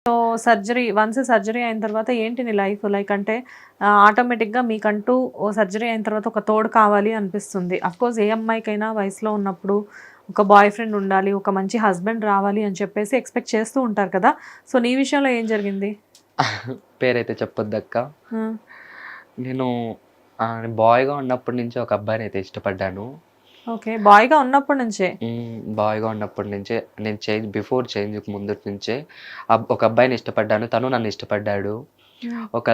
So once surgery అయిన తర్వాత ఏంటి నీ లైఫ్ లైక్ అంటే ఆటోమేటిక్గా మీకంటూ ఓ సర్జరీ అయిన తర్వాత ఒక తోడు కావాలి అనిపిస్తుంది. అఫ్కోర్స్ ఏ అమ్మాయికైనా వయసులో ఉన్నప్పుడు ఒక బాయ్ ఫ్రెండ్ ఉండాలి, ఒక మంచి హస్బెండ్ రావాలి అని చెప్పేసి ఎక్స్పెక్ట్ చేస్తూ ఉంటారు కదా. సో నీ విషయంలో ఏం జరిగింది? పేరైతే చెప్పొద్దక్క. ఆ, నేను బాయ్‌గా ఉన్నప్పటి నుంచి ఒక అబ్బాయినైతే ఇష్టపడ్డాను. ఓకే, బాయ్గా ఉన్నప్పటి నుంచే. బాయ్‌గా ఉన్నప్పటి నుంచే నేను బిఫోర్ చేంజ్‌కి ముందటి నుంచే ఒక అబ్బాయిని ఇష్టపడ్డాను. తను నన్ను ఇష్టపడ్డాడు. ఉమ్, ఒక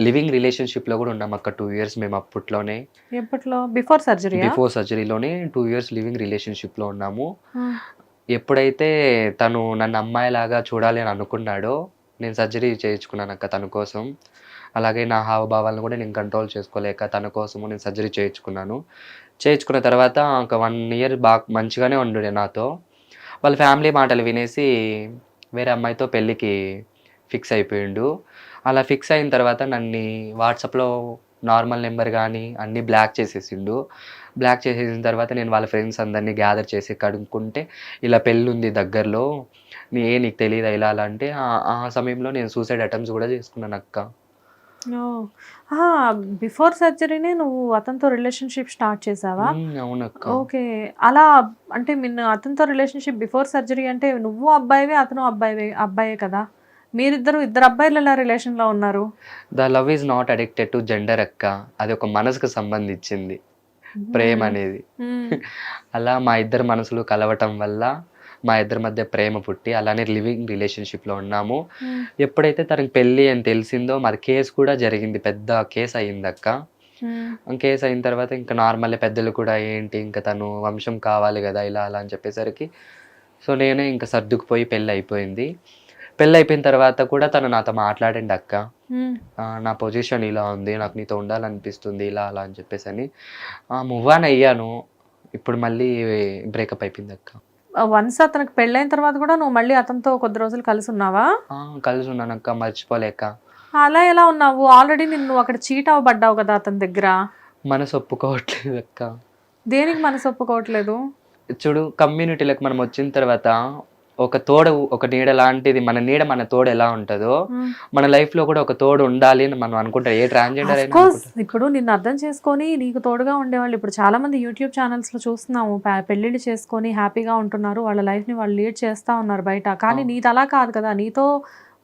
లివింగ్ రిలేషన్‌షిప్‌లో గూడా ఉన్నామక్క 2 ఇయర్స్ మేము అప్పట్లోనే. ఎప్పట్లో? బిఫోర్ సర్జరీయా? బిఫోర్ సర్జరీలోనే 2 ఇయర్స్ లివింగ్ రిలేషన్‌షిప్‌లో ఉన్నాము. ఎప్పుడైతే తను నన్ను అమ్మాయిలాగా చూడాలి అని అనుకున్నాడో, నేను సర్జరీ చేయించుకున్నానక్క తన కోసం. అలాగే నా హావభావాలను కూడా నేను కంట్రోల్ చేసుకోలేక తన కోసము నేను సర్జరీ చేయించుకున్నాను. చేయించుకున్న తర్వాత ఒక 1 ఇయర్ మంచిగానే ఉండుండే నాతో. వాళ్ళ ఫ్యామిలీ మాటలు వినేసి వేరే అమ్మాయితో పెళ్ళికి ఫిక్స్ అయిపోయిండు. అలా ఫిక్స్ అయిన తర్వాత నన్ను వాట్సాప్‌లో నార్మల్ నెంబర్ గానీ అన్నీ బ్లాక్ చేసేసిండు. బ్లాక్ చేసేసిన తర్వాత నేను వాళ్ళ ఫ్రెండ్స్ అందరిని గ్యాదర్ చేసి కనుక్కుంటే, ఇలా పెళ్ళుంది దగ్గరలో. నీకు తెలీదా ఇలా అలా అంటే, ఆ సమయంలో నేను సూసైడ్ అటెంప్ట్స్ గూడా చేసుకున్నానక్క. ఓహ్! ఆహా! బిఫోర్ సర్జరీనే నువ్వు అతనితో రిలేషన్‌షిప్ స్టార్ట్ చేసావా? అవునక్క. ఓకే. అలా అంటే అతనితో రిలేషన్‌షిప్ బిఫోర్ సర్జరీ అంటే నువ్వు అబ్బాయివే, అతను అబ్బాయే కదా! ఇద్దరు అబ్బాయిలు ఎలా రిలేషన్‌లో ఉన్నారు? The love is not addicted to gender అక్క. అది ఒక మనసుకు సంబంధించింది హ్మ్. ప్రేమనేది. హ్మ్. అలా మా ఇద్దరి మనసులు కలవటం వల్ల, మా ఇద్దరి మధ్య ప్రేమ పుట్టి, అలానే లివింగ్ రిలేషన్‌షిప్‌లో ఉన్నాము. హ్మ్. ఎప్పుడైతే తనకి పెళ్లి అని తెలిసిందో, మాది కేస్ కూడా జరిగింది. పెద్ద కేస్ అయిందక్క. హ్మ్. కేస్ అయిన తర్వాత ఇంక నార్మలే పెద్దలు కూడా ఏంటి ఇంక తను వంశం కావాలి గదా! ఇలా అలా అని చెప్పేసరికి, సో, నేనే ఇంక సర్దుకుపోయి పెళ్లయిపోయింది. పెళ్లయిపోయిన తర్వాత కూడా తను నాతో మాట్లాడిండక్క. హ్మ్. నా పొజిషన్ ఇలా ఉంది. నాకు నీతో ఉండాలనిపిస్తుంది. ఇలా అలా అని చెప్పేసని. మూవ్ ఆన్ అయ్యాను. ఇప్పుడు మళ్ళీ బ్రేకప్ అయిపోయిందక్క. వన్స్ అతనికి పెళ్ళైన తర్వాత కూడా నువ్వు మళ్ళీ అతనితో కొద్ది రోజులు కలిసున్నావా? కలిసున్నానక్క మర్చిపోలేక. అలా ఎలా ఉన్నావు? ఆల్రెడీ అక్కడ చీట్ అవ్వబడ్డావు కదా అతని దగ్గర. మనసు ఒప్పుకోవట్లేదక్క. దేనికి మనసు ఒప్పుకోవట్లేదు? చూడు కమ్యూనిటీ‌లోకి మనం వచ్చిన తర్వాత ఒక తోడు, ఒక నీడ లాంటిది మన నీడ మన తోడు ఎలా ఉంటదో, హ్మ్. మన లైఫ్‌లో కూడా ఒక తోడు ఉండాలి అని మనం అనుకుంటాం. ఏ ట్రాన్స్‌జెండర్ అయినా ఆఫ్‌కోర్స్ అనుకుంటాం. ఇప్పుడు నిన్ను అర్థం చేసుకొని నీకు తోడుగా ఉండేవాళ్ళు ఇప్పుడు చాలా మంది యూట్యూబ్ ఛానెల్స్‌లో చూస్తున్నాము. పెళ్ళిళ్ళు చేసుకొని హ్యాపీగా ఉంటున్నారు. వాళ్ళ లైఫ్‌ని వాళ్ళు లీడ్ చేస్తా ఉన్నారు బయట. కానీ ఆ! నీది అలా కాదు కదా! నీతో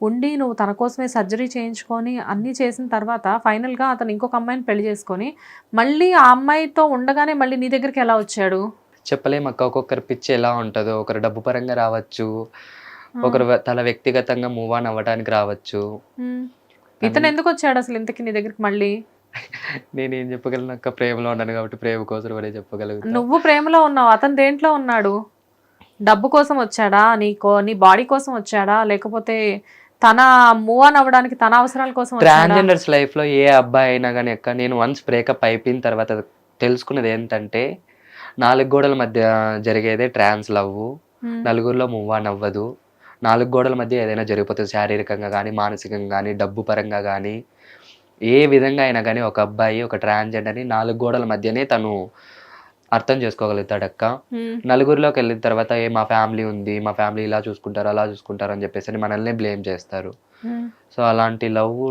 ఉండి నువ్వు తన కోసమే సర్జరీ చేయించుకొని అన్నీ చేసిన తర్వాత ఫైనల్‌గా అతను ఇంకొక అమ్మాయిని పెళ్లి చేసుకొని, మళ్ళీ ఆ అమ్మాయితో ఉండగానే మళ్ళీ నీ దగ్గరికి ఎలా వచ్చాడు? చెప్పలేమక్క. ఒక్కొక్కరి పిచ్చి ఎలా ఉంటదో. ఒకరు డబ్బు పరంగా రావచ్చు. హ్మ్. ఒకరు తన వ్యక్తిగతంగా మూవ్ ఆన్ అవ్వడానికి రావచ్చు. హ్మ్. తను ఇతనెందుకొచ్చాడు అసలు ఇంతకి నీ దగ్గరికి మళ్ళీ? నేనేం చెప్పగలనక్క. ప్రేమలో ఉన్నాను కాబట్టి ప్రేమ కోసం అనే చెప్పగలుగుతా. నువ్వు ప్రేమలో ఉన్నావు. అతను దేంట్లో ఉన్నాడు? డబ్బు కోసం వచ్చాడా? నీ బాడీ కోసం వచ్చాడా? లేకపోతే తన మూవ్ ఆన్ అవ్వడానికి తన అవసరాల కోసం వచ్చాడా? ట్రాన్స్‌జెండర్స్ లైఫ్‌లో ఏ అబ్బాయి అయినా గాని అక్క నేను వన్స్ బ్రేకప్ అయిపోయిన తర్వాత తెలుసుకున్నది ఏంటంటే, 4 గోడల మధ్య జరిగేదే ట్రాన్స్ లవ్వు. హ్మ్. నలుగురిలో మూవ్ ఆన్ అవ్వదు. 4 గోడల మధ్య ఏదైనా జరిగిపోతది. శారీరకంగా గాని, మానసికంగా గాని, డబ్బు పరంగా గాని, ఏ విధంగా అయినా గాని ఒక అబ్బాయి ఒక ట్రాన్స్‌జెండర్‌ని 4 గోడల మధ్యనే తను అర్థం చేసుకోగలుగుతాడక్క. హ్మ్. నలుగురిలోకెళ్ళిన తర్వాత మా ఫ్యామిలీ ఉంది. మా ఫ్యామిలీ ఇలా చూసుకుంటారు, అలా చూసుకుంటారు అని చెప్పేసని మనల్నే బ్లేమ్ చేస్తారు. హ్మ్. సో, అలాంటి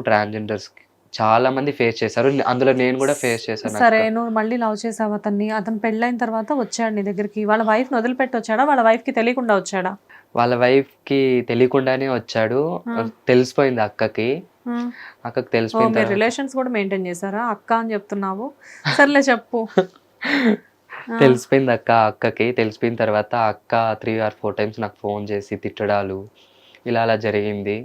ట్రాన్స్‌జెండర్స్‌కి చాలా మంది ఫేస్ చేశారు. అందులో నేను గూడా ఫేస్ సరే, చేశానక్క. నువ్వు మళ్ళీ లవ్ చేసావు అతన్ని. అతను పెళ్ళైన తర్వాత వచ్చాడు నీ దగ్గరికి. వాళ్ళ వైఫ్‌ని వదిలిపెట్టి వచ్చాడా? వాళ్ళ వైఫ్‌కి తెలియకుండా వచ్చాడా? వాళ్ళ వైఫ్‌కి తెలియకుండానే వచ్చాడు. ఆ! తెలిసిపోయింది అక్కకి. ఆ! అక్కకి ఓహ్! తెలిసిపోయిన మీరు తర్వాత రిలేషన్స్ కూడా మెయింటైన్ చేసారా? అక్క అని చెప్తున్నావు. సర్లే చెప్పు. ఆ! తెలిసిపోయిందక్క అక్కకి. తెలిసిపోయిన తర్వాత అక్క 3 ఆర్ 4 టైమ్స్ నాకు ఫోను చేసి తిట్టడాలు, ఇలా అలా జరిగింది.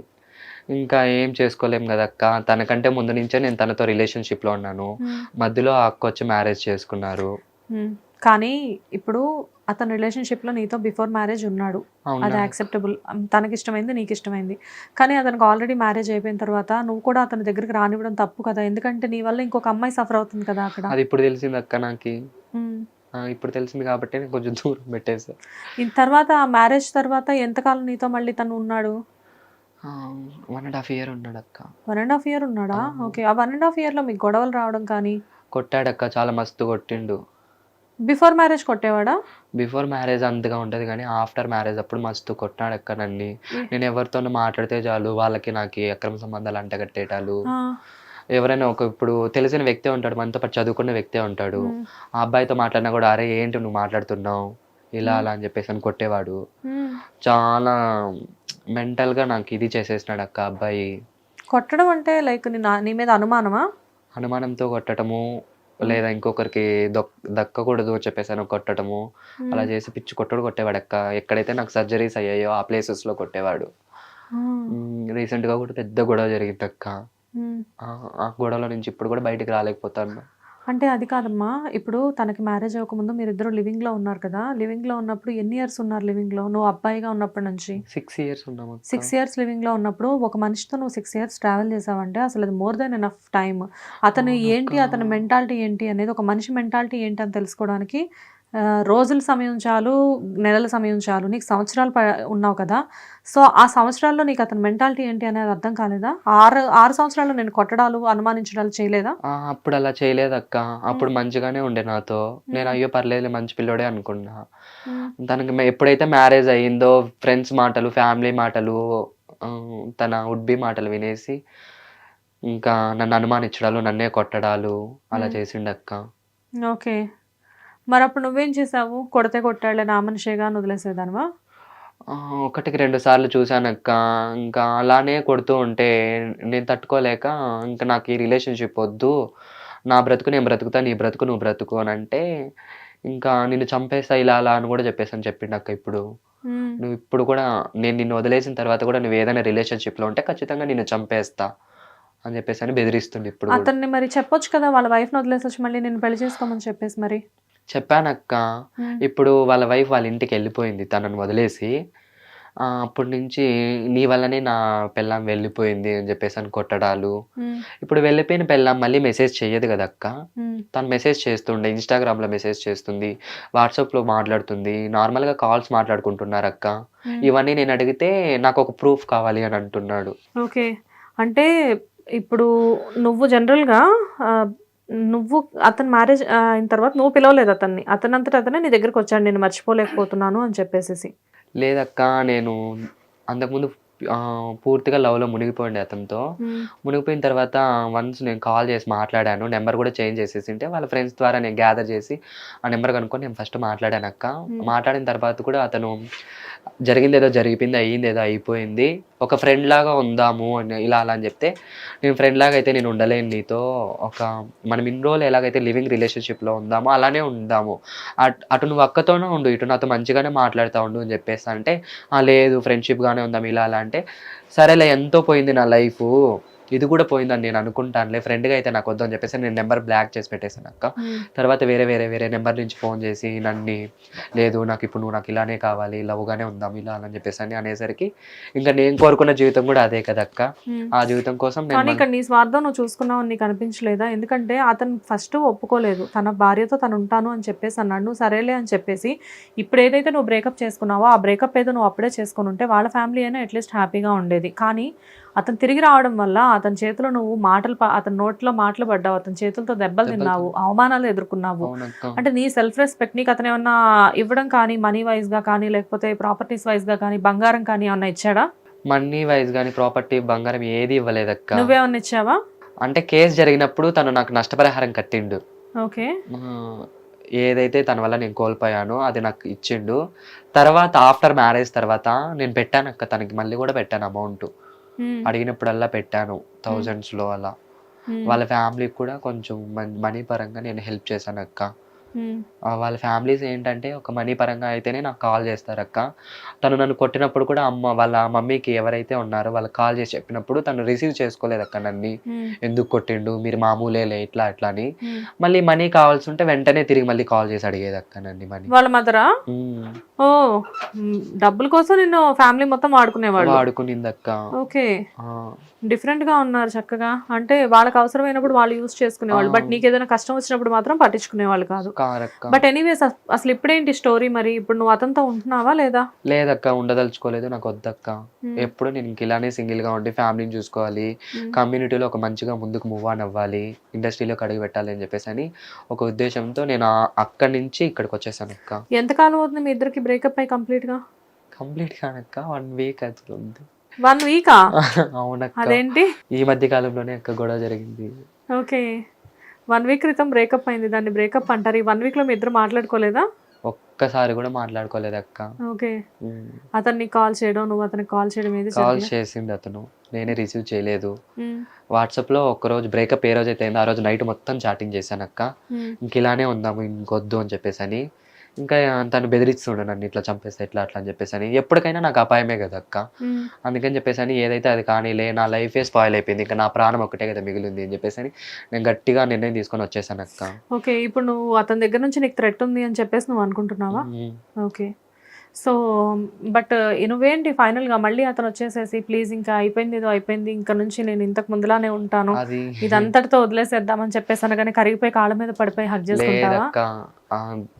ఇంకా ఏం చేసుకోలేం గదక్క! తనకంటే ముందు నుంచే నేను తనతో రిలేషన్‌షిప్‌లో ఉన్నాను. హ్మ్. మధ్యలో ఆ అక్కొచ్చి మ్యారేజ్ చేసుకున్నారు. హ్మ్. కానీ ఇప్పుడు అతను రిలేషన్‌షిప్‌లో నీతో బిఫోర్ మ్యారేజ్ ఉన్నాడు. అది ఉన్నాడక్క. యాక్సెప్టబుల్. తనకిష్టమైంది, నీకిష్టమైంది. కానీ అతనికి ఆల్రెడీ మ్యారేజ్ అయిపోయిన తర్వాత నువ్వు కూడా అతని దగ్గరికి రానివ్వడం తప్పు కదా! ఎందుకంటే నీ వల్ల ఇంకొక అమ్మాయి సఫర్ అవుతుంది కదా అక్కడ. అది ఇప్పుడు తెలిసిందక్క నాకి. హ్మ్. ఇప్పుడు తెలిసింది కాబట్టి నేను కొంచెం దూరం పెట్టేసా. తర్వాత ఆ మ్యారేజ్ తర్వాత ఎంతకాలం నీతో మళ్ళీ తను ఉన్నాడు? 1 ½ ఇయర్ ఉన్నాడక్క. 1 ½ ఇయర్ ఉన్నాడా? ఆ! ఓకే. ఆ 1 ½ ఇయర్‌లో మీకు గొడవలు రావడం కానీ కొట్టాడక్క చాలా మస్తు కొట్టిండు. బిఫోర్ మ్యారేజ్ కొట్టేవాడా? బిఫోర్ మ్యారేజ్ అంతగా ఉంటది కానీ ఆఫ్టర్ మ్యారేజ్ అప్పుడు మస్తు కొట్టాడక్క నన్ని. ఏ- నేను ఎవరితోనో మాట్లాడితే చాలు వాళ్ళకి నాకు అక్రమ సంబంధాలు అంటగట్టేటాలు. ఆ, ఎవరైనా ఒక ఇప్పుడు తెలిసిన వ్యక్తే ఉంటాడు, మనతో పాటు చదువుకున్న వ్యక్తే ఉంటాడు. ఉమ్, ఆ అబ్బాయితో మాట్లాడినా కూడా అరే ఏంటి నువ్వు మాట్లాడుతున్నావు ఇలా ఉమ్, అలా అని చెప్పేసి అని కొట్టేవాడు. ఉమ్. చాలా మెంటల్గా నాకు ఇది చేసేసినాడు అక్క అబ్బాయి. కొట్టడం అంటే లైక్ నీ మీద అనుమానమా? అనుమానంతో కొట్టడము, లేదా ఇంకొకరికి దక్కకూడదు అని చెప్పేసి అని కొట్టడము, అలా చేసి పిచ్చి కొట్టడు కొట్టేవాడు అక్క. ఎక్కడైతే నాకు సర్జరీస్ అయ్యాయో ఆ ప్లేసెస్లో కొట్టేవాడు. రీసెంట్గా కూడా పెద్ద గొడవ జరిగింది అక్క. ఆ గొడవలో నుంచి ఇప్పుడు కూడా బయటికి రాలేకపోతాను. అంటే అది కాదమ్మా, ఇప్పుడు తనకి మ్యారేజ్ అవ్వకముందు మీరిద్దరు లివింగ్లో ఉన్నారు కదా, లివింగ్లో ఉన్నప్పుడు ఎన్ని ఇయర్స్ ఉన్నారు లివింగ్లో? నువ్వు అబ్బాయిగా ఉన్నప్పటి నుంచి 6 years ఉన్నాము అక్క. 6 years లివింగ్లో ఉన్నప్పుడు ఒక మనిషితో నువ్వు 6 years ట్రావెల్ చేసావంటే అసలు అది మోర్ దెన్ ఎనఫ్ టైం. అతను ఏంటి, అతని మెంటాలిటీ ఏంటి అనేది, ఒక మనిషి మెంటాలిటీ ఏంటి అని తెలుసుకోవడానికి రోజుల సమయం చాలు, నెలల సమయం చాలు. నీకు సంవత్సరాలు ఉన్నావు కదా, సో ఆ సంవత్సరాల్లో నీకు అతని మెంటాలిటీ ఏంటి అనేది అర్థం కాలేదా? 6 సంవత్సరాల్లో నేను కొట్టడాలు అనుమానించడాలు చేయలేదా? అప్పుడు అలా చేయలేదు అక్క. అప్పుడు మంచిగానే ఉండే నాతో. నేను అయ్యో పర్లేదు మంచి పిల్లోడే అనుకున్నా. తనకి ఎప్పుడైతే మ్యారేజ్ అయ్యిందో ఫ్రెండ్స్ మాటలు, ఫ్యామిలీ మాటలు, తన వుడ్ బి మాటలు వినేసి ఇంకా నన్ను అనుమానించడాలు, నన్నే కొట్టడాలు అలా చేసిండక్క. ఓకే. మరి అప్పుడు నువ్వేం చేసావు? కొడితే కొట్టాడులే నా మనిషేగా అని వదిలేసేదానివా? ఒకటికి 2 సార్లు చూశానక్క. ఇంకా అలానే కొడుతూ ఉంటే నేను తట్టుకోలేక ఇంకా నాకు ఈ రిలేషన్‌షిప్ వద్దు. నా బ్రతుకు నేను బ్రతుకుతా. నీ బ్రతుకు నువ్వు బ్రతుకు అనంటే, ఇంకా నిన్ను చంపేస్తా ఇలా అలా అని కూడా చెప్పేసని చెప్పిండక్క ఇప్పుడు. హ్మ్. నువ్వు ఇప్పుడు కూడా నేను నిన్ను వదిలేసిన తర్వాత కూడా నువ్వు ఏదైనా రిలేషన్‌షిప్‌లో ఉంటే ఖచ్చితంగా నిన్ను చంపేస్తా అని చెప్పేసని బెదిరిస్తుండు ఇప్పుడు కూడా. అతన్ని మరి చెప్పొచ్చు కదా, వాళ్ళ వైఫ్‌ని వదిలేసొచ్చి మళ్ళీ నిన్ను పెళ్లి చేసుకోమని చెప్పేసి మరి. చెప్పానక్క. హ్మ్. ఇప్పుడు వాళ్ళ వైఫ్ వాళ్ళ ఇంటికెళ్ళిపోయింది తనని వదిలేసి. అప్పటి నుంచి నీ వల్లనే నా పెళ్ళాం వెళ్ళిపోయింది అని చెప్పేసని కొట్టడాలు. హ్మ్. ఇప్పుడు వెళ్ళిపోయిన పెళ్ళాం మళ్ళీ మెసేజ్ చెయ్యదు కదక్క. హ్మ్. తను మెసేజ్ చేస్తుండే, ఇన్‌స్టాగ్రామ్‌లో మెసేజ్ చేస్తుంది, వాట్సాప్‌లో మాట్లాడుతుంది, నార్మల్‌గా కాల్స్ మాట్లాడుకుంటున్నారక్క. హ్మ్. ఇవన్నీ నేను అడిగితే నాకొక ప్రూఫ్ కావాలి అని అంటున్నాడు. ఓకే. అంటే ఇప్పుడు నువ్వు జనరల్‌గా నువ్వు అతని మ్యారేజ్ అయిన తర్వాత నువ్వు పిలవలేదు అతన్ని. అతనంతట అతనే నీ దగ్గరికొచ్చాడు నేను మర్చిపోలేకపోతున్నాను అని చెప్పేసేసి. లేదక్క, నేను అంతకుముందు పూర్తిగా లవ్‌లో మునిగిపోయిండే అతనితో. హ్మ్. మునిగిపోయిన తర్వాత వన్స్ నేను కాల్ చేసి మాట్లాడాను. నెంబర్ కూడా చేంజ్ చేసేసింటే వాళ్ళ ఫ్రెండ్స్ ద్వారా నేను గ్యాదర్ చేసి ఆ నెంబర్ కనుక్కొని నేను ఫస్ట్ మాట్లాడానక్క. హ్మ్. మాట్లాడిన తర్వాత కూడా అతను జరిగిందేదో జరిగిపోయింది, అయ్యిందేదో అయిపోయింది. ఒక ఫ్రెండ్‌లాగా ఉందాము అని ఇలా అలా అని చెప్తే, నేను ఫ్రెండ్‌లాగా అయితే నేను ఉండలేను నీతో. మనం ఇన్ని రోజులు ఎలాగైతే లివింగ్ రిలేషన్‌షిప్‌లో ఉందామో అలానే ఉందాము. అటు నువ్వు అక్కతోనే ఉండు, ఇటు నాతో మంచిగానే మాట్లాడుతా ఉండు అని చెప్పేసి అంటే, లేదు ఫ్రెండ్‌షిప్‌గానే ఉందాం ఇలా అలా అంటే, సరేలే ఎంతో పోయింది నా లైఫు. ఇది కూడా పోయిందని నేను అనుకుంటానులే. ఫ్రెండ్‌గా అయితే నాకు వద్దు అని చెప్పేసి నేను నెంబర్ బ్లాక్ చేసి పెట్టేసానక్క. హ్మ్. తర్వాత వేరే నెంబర్ నుంచి ఫోన్ చేసి లేదు ఇప్పుడు నువ్వు నాకు ఇలానే కావాలి, లవ్‌గానే ఉందాం ఇలా అలా అని చెప్పేసి అని అనేసరికి ఇంకా నేను కోరుకున్న జీవితం కూడా అదే కదక్క. హ్మ్. ఆ జీవితం కోసం నేను కానీ ఇక్కడ నీ స్వార్థం నువ్వు చూసుకున్నావని నీకు అనిపించలేదా? ఎందుకంటే అతను ఫస్ట్ ఒప్పుకోలేదు. తన భార్యతో తను ఉంటాను అని చెప్పేసి అన్నాడు. నువ్వు సరేలే అని చెప్పేసి ఇప్పుడు ఏదైతే నువ్వు బ్రేకప్ చేసుకున్నావో ఆ బ్రేకప్ ఏదో నువ్వు అప్పుడే చేసుకొని ఉంటే వాళ్ళ ఫ్యామిలీ అయినా అట్లీస్ట్ హ్యాపీగా ఉండేది. కానీ అతను తిరిగి రావడం వల్ల అతని చేతిలో నువ్వు అతని నోట్లో మాటలు పడ్డావు, అతని చేతులతో దెబ్బలు తిన్నావు, అవమానాలు ఎదుర్కొన్నావు. అవునక్క. అంటే నీ సెల్ఫ్ రెస్పెక్ట్ నీకు అతను ఏమన్నా ఇవ్వడం కానీ, మనీ వైజ్గా కానీ, లేకపోతే ప్రాపర్టీస్ వైజ్గా కానీ, బంగారం కానీ ఏమన్నా ఇచ్చాడా? మనీ వైజ్ గాని, ప్రాపర్టీ, బంగారం ఏది ఇవ్వలేదక్క. నువ్వేమన్నా ఇచ్చావా? అంటే కేస్ జరిగినప్పుడు తను నాకు నష్టపరిహారం కట్టిండు. ఓకే. ఏదైతే తన వల్ల నేను కోల్పోయానో అది నాకు ఇచ్చిండు. తర్వాత ఆఫ్టర్ మ్యారేజ్ తర్వాత నేను పెట్టానక్క, తనకి మళ్ళీ కూడా పెట్టాను అమౌంట్. హ్మ్. అడిగినప్పుడల్లా పెట్టాను థౌజండ్స్‌లో అలా. హ్మ్. వాళ్ళ ఫ్యామిలీకి కూడా కొంచెం మనీ పరంగా నేను హెల్ప్ చేశానక్క. హ్మ్. వాళ్ళ ఫ్యామిలీస్ ఏంటంటే ఒక మనీ పరంగా అయితేనే నాకు కాల్ చేస్తారక్క. తను నన్ను కొట్టినప్పుడు కూడా వాళ్ళ మమ్మీకి ఎవరైతే ఉన్నారో వాళ్ళకి కాల్ చేసి చెప్పినప్పుడు తను రిసీవ్ చేసుకోలేదక్క నన్ని. హ్మ్. ఎందుకు కొట్టిండు, మీరు మామూలేలే ఇట్లా అట్లా అని. హ్మ్. మళ్ళీ మనీ కావాల్సి ఉంటే వెంటనే తిరిగి మళ్ళీ కాల్ చేసి అడిగేదక్క నన్ను మనీ. వాళ్ళ మదరా? హ్మ్. ఓ, డబ్బుల కోసం నిన్ను ఫ్యామిలీ మొత్తం వాడుకునేవాళ్ళు. వాడుకునిందక్క. ఓకే. డిఫరెంట్ గా ఉన్నారు చక్కగా. అంటే వాళ్ళకి అవసరమైనప్పుడు వాళ్ళు యూజ్ చేసుకునేవాళ్ళు, బట్ నీకు ఏదైనా కష్టం వచ్చినప్పుడు మాత్రం పట్టించుకునేవాళ్ళు కాదు. కారక్క. బట్ ఎనీవేస్ అసలు ఇప్పుడేంటి స్టోరీ మరి? ఇప్పుడు నువ్వు అతనితో ఉంటున్నావా లేదా? లేదక్క, ఉండదలుచుకోలేదు, నాకు వద్దక్క. ఎప్పుడు నేను ఇంక ఇలానే సింగిల్ గా ఉండి ఫ్యామిలీని చూసుకోవాలి, కమ్యూనిటీలో ఒక మంచిగా ముందుకు మూవ్ ఆన్ అవ్వాలి, ఇండస్ట్రీలోకి అడుగు పెట్టాలి అని చెప్పేసి అని ఒక ఉద్దేశంతో నేను అక్కడి నుంచి ఇక్కడికి వచ్చేసాను అక్క. ఎంతకాలం అవుతుంది మీ ఇద్దరికి బ్రేకప్ అయ్యి కంప్లీట్ గా? కంప్లీట్ కానక్క 1 వీక్ అవుతుంది. 1 వీకా? అవునక్క. అదేంటి ఈ మధ్య కాలంలోనే అక్క గొడవ జరిగింది. ఓకే, 1 వీక్ క్రితం బ్రేకప్ అయింది, దాన్ని బ్రేకప్ అంటారు. ఈ 1 వీక్ లో మీ ఇద్దరు మాట్లాడుకోలేదా? ఒక్కసారి కూడా మాట్లాడుకోలేదు అక్క. ఓకే, అతన్ని కాల్ చేయడం, నువ్వు అతనికి కాల్ చేయడం ఏది? కాల్ చేసింది అతను, నేనే రిసీవ్ చేయలేదు. వాట్సాప్ లో ఒక్కరోజు బ్రేకప్ ఏ రోజు అయితే అయిందో ఆ రోజు నైట్ మొత్తం చాటింగ్ చేశాను అక్క. ఇంక ఇలానే ఉందాము, ఇంకొద్దు అని చెప్పేసి అని. ఇంకా తను బెదిరిస్తుండే నన్ను, ఇట్లా చంపేస్తా ఇట్లా అట్లా అని చెప్పేసి అని. ఎప్పటికైనా నాకు అపాయమే కదా అక్క. అందుకని చెప్పేసి అని ఏదైతే అది కానీలే, నా లైఫే స్పాయిల్ అయిపోయింది, ఇంకా నా ప్రాణం ఒకటే కదా మిగిలింది అని చెప్పేసి అని నేను గట్టిగా నిర్ణయం తీసుకొని వచ్చేసాను అక్క. ఓకే, ఇప్పుడు నువ్వు అతని దగ్గర నుంచి నీకు థ్రెట్ ఉంది అని చెప్పేసి నువ్వు అనుకుంటున్నావా? ఓకే, సో బట్ నువ్వేంటి ఫైనల్ గా మళ్ళీ అతను వచ్చేసేసి ప్లీజ్ ఇంకా అయిపోయింది, ఏదో అయిపోయింది, ఇంకా నుంచి నేను ఇంతకు ముందులానే ఉంటాను, ఇదంతటితో వదిలేసేద్దామని చెప్పేసి అనగానే కరిగిపోయి కాళ్ళ మీద పడిపోయి హగ్ చేసుకుంటావా?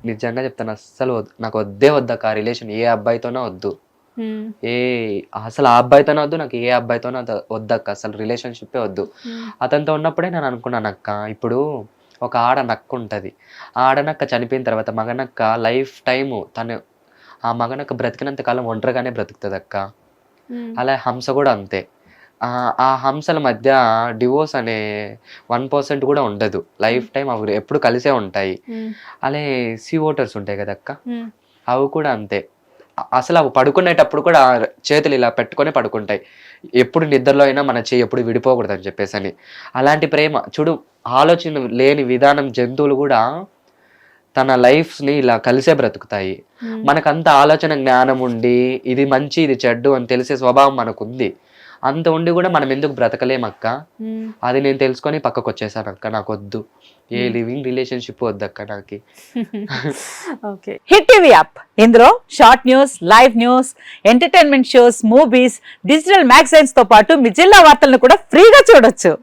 నిజంగా చెప్తాను, అస్సలు నాకు వద్దే వద్దక్క ఆ రిలేషన్, ఏ అబ్బాయితోనే వద్దు, అసలు ఆ అబ్బాయితోనే వద్దు, నాకు ఏ అబ్బాయితోనే వద్దక్క, అసలు రిలేషన్షిప్ వద్దు. అతనితో ఉన్నప్పుడే నేను అనుకున్నాను అక్క, ఇప్పుడు ఒక ఆడనక్క ఉంటది, ఆ ఆడనక్క చనిపోయిన తర్వాత మగనక్క లైఫ్ టైము తను, ఆ మగనక్క బ్రతికినంత కాలం ఒంటరిగానే బ్రతుకుతుంది అక్క. అలా హంస కూడా అంతే. ఆ హంసల మధ్య డివోర్స్ అనే 1% కూడా ఉండదు, లైఫ్ టైం అవి ఎప్పుడు కలిసే ఉంటాయి. అలాగే సీ వాటర్స్ ఉంటాయి కదా అక్క, అవి కూడా అంతే. అసలు అవి పడుకునేటప్పుడు కూడా చేతులు ఇలా పెట్టుకొని పడుకుంటాయి, ఎప్పుడు నిద్రలో అయినా మన చేయి ఎప్పుడు విడిపోకూడదు అని చెప్పేసి అని. అలాంటి ప్రేమ చూడు, ఆలోచన లేని విధానం జంతువులు కూడా తన లైఫ్ని ఇలా కలిసే బ్రతుకుతాయి. మనకంత ఆలోచన జ్ఞానం ఉండి ఇది మంచి ఇది చెడ్డు అని తెలిసే స్వభావం మనకుంది, అంత ఉండి కూడా మనం ఎందుకు బ్రతకలేమక్క? అది నేను తెలుసుకొని పక్కకు వచ్చేసాను అక్క, నాకు వద్దు, ఏ లివింగ్ రిలేషన్షిప్ వద్దక్క నాకు. హిట్ టీవీ యాప్, ఇందులో short news, live news, entertainment shows, movies, digital magazines తో పాటు మీ జిల్లా వార్తలను కూడా ఫ్రీగా చూడొచ్చు.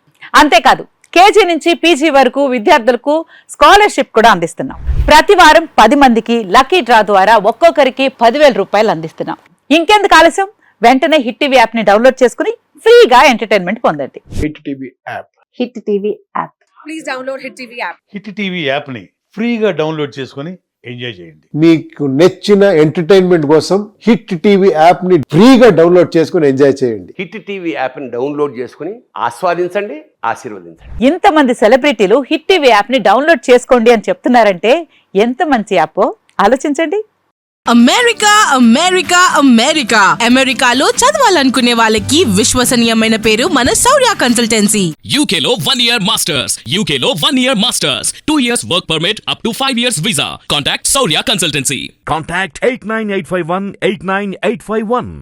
అంతేకాదు కేజీ నుంచి పీజీ వరకు విద్యార్థులకు స్కాలర్షిప్ కూడా అందిస్తున్నాం. ప్రతి వారం 10 మందికి లక్కీ డ్రా ద్వారా ఒక్కొక్కరికి 10,000 రూపాయలు అందిస్తున్నాం. ఇంకెందుకు ఆలస్యం, వెంటనే హిట్ టీవీ యాప్ ని డౌన్లోడ్ చేసుకుని ఫ్రీగా ఎంటర్టైన్మెంట్ పొందండి. Hit TV app, hit TV app, please download hit TV app. Hit TV app ని ఫ్రీగా డౌన్లోడ్ చేసుకొని ఎంజాయ్ చేయండి. మీకు నచ్చిన ఎంటర్టైన్మెంట్ కోసం హిట్ టీవీ యాప్ ని ఫ్రీగా డౌన్లోడ్ చేసుకొని ఎంజాయ్ చేయండి. హిట్ టీవీ యాప్ ని డౌన్లోడ్ చేసుకుని ఆస్వాదించండి, ఆశీర్వదించండి. ఇంతమంది సెలబ్రిటీలు హిట్ టీవీ యాప్ ని డౌన్లోడ్ చేసుకోండి అని చెప్తున్నారంటే ఎంత మంచి యాప్ ఆలోచించండి. అమెరికా అమెరికా అమెరికా అమెరికాలో చదవాలనుకునే వాళ్ళకి విశ్వసనీయమైన పేరు మన శౌర్య కన్సల్టెన్సీ. UK లో 1 year masters, UK లో 1 year masters, 2 years work permit up to 5 years visa. Contact Saurya Consultancy. Contact 89851 89851.